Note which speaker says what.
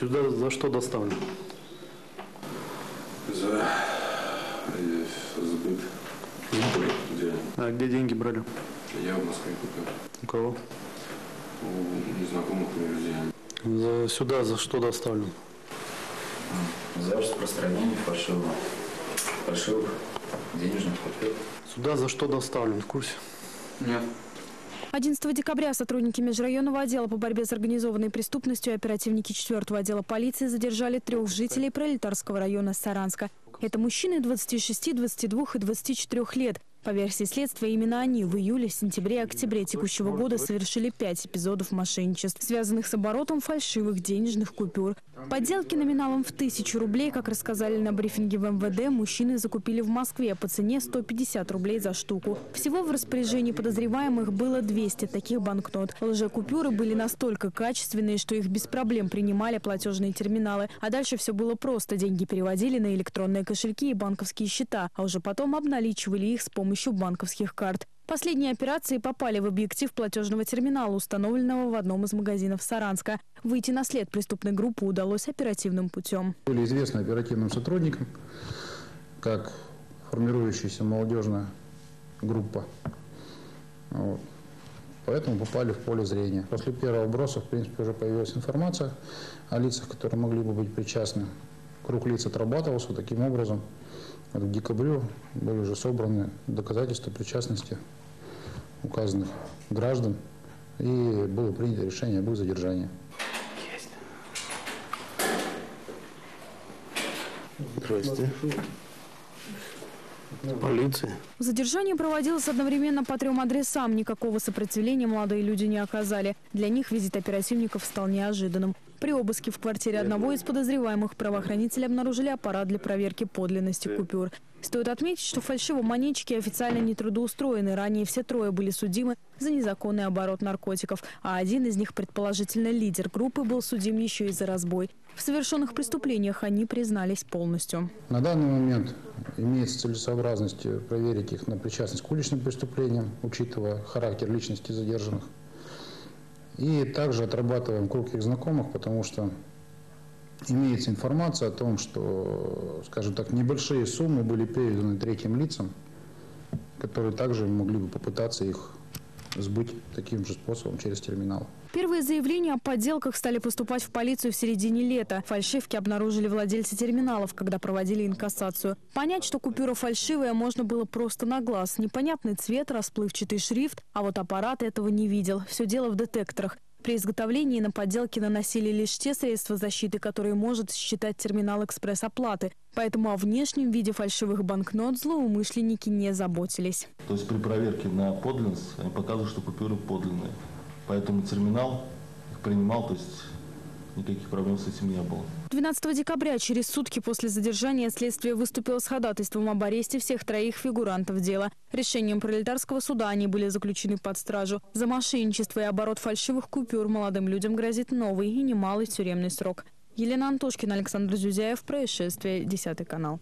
Speaker 1: Сюда за что доставлен?
Speaker 2: За сбыт.
Speaker 1: А где деньги брали?
Speaker 2: Я в Москве купил.
Speaker 1: У кого?
Speaker 2: У незнакомых мне людей.
Speaker 1: Сюда за что доставлен?
Speaker 3: За распространение фальшивых денежных купюр.
Speaker 1: Сюда за что доставлен, в курсе?
Speaker 3: Нет.
Speaker 4: 11 декабря сотрудники межрайонного отдела по борьбе с организованной преступностью и оперативники 4-го отдела полиции задержали 3 жителей Пролетарского района Саранска. Это мужчины 26, 22 и 24 лет. По версии следствия, именно они в июле, сентябре и октябре текущего года совершили 5 эпизодов мошенничеств, связанных с оборотом фальшивых денежных купюр. Подделки номиналом в 1000 рублей, как рассказали на брифинге в МВД, мужчины закупили в Москве по цене 150 рублей за штуку. Всего в распоряжении подозреваемых было 200 таких банкнот. Лжекупюры были настолько качественные, что их без проблем принимали платежные терминалы. А дальше все было просто. Деньги переводили на электронные кошельки и банковские счета, а уже потом обналичивали их с помощью банковских карт. Последние операции попали в объектив платежного терминала, установленного в одном из магазинов Саранска. Выйти на след преступной группы удалось оперативным путем.
Speaker 5: Были известны оперативным сотрудникам как формирующаяся молодежная группа. Поэтому попали в поле зрения. После первого вброса, в принципе, уже появилась информация о лицах, которые могли бы быть причастны. Круг лиц отрабатывался таким образом. К декабрю были уже собраны доказательства причастности указанных граждан, и было принято решение об их задержании.
Speaker 1: Здрасте. Полиция.
Speaker 4: Задержание проводилось одновременно по 3 адресам. Никакого сопротивления молодые люди не оказали. Для них визит оперативников стал неожиданным. При обыске в квартире одного из подозреваемых правоохранители обнаружили аппарат для проверки подлинности купюр. Стоит отметить, что фальшивомонетчики официально не трудоустроены. Ранее все 3 были судимы за незаконный оборот наркотиков, а один из них, предположительно лидер группы, был судим еще и за разбой. В совершенных преступлениях они признались полностью.
Speaker 5: На данный момент имеется целесообразность проверить их на причастность к уличным преступлениям, учитывая характер личности задержанных. И также отрабатываем круг их знакомых, потому что имеется информация о том, что, скажем так, небольшие суммы были переданы третьим лицам, которые также могли бы попытаться их сбыть таким же способом через терминал.
Speaker 4: Первые заявления о подделках стали поступать в полицию в середине лета. Фальшивки обнаружили владельцы терминалов, когда проводили инкассацию. Понять, что купюра фальшивая, можно было просто на глаз. Непонятный цвет, расплывчатый шрифт, а вот аппарат этого не видел. Все дело в детекторах. При изготовлении на подделки наносили лишь те средства защиты, которые может считать терминал экспресс-оплаты. Поэтому о внешнем виде фальшивых банкнот злоумышленники не заботились.
Speaker 6: То есть при проверке на подлинность они показывают, что купюры подлинные. Поэтому терминал их принимал, то есть никаких проблем с этим не было.
Speaker 4: 12 декабря, через сутки после задержания, следствие выступило с ходатайством об аресте всех 3 фигурантов дела. Решением Пролетарского суда они были заключены под стражу. За мошенничество и оборот фальшивых купюр молодым людям грозит новый и немалый тюремный срок. Елена Антошкина, Александр Зюзяев. Происшествие. 10 канал.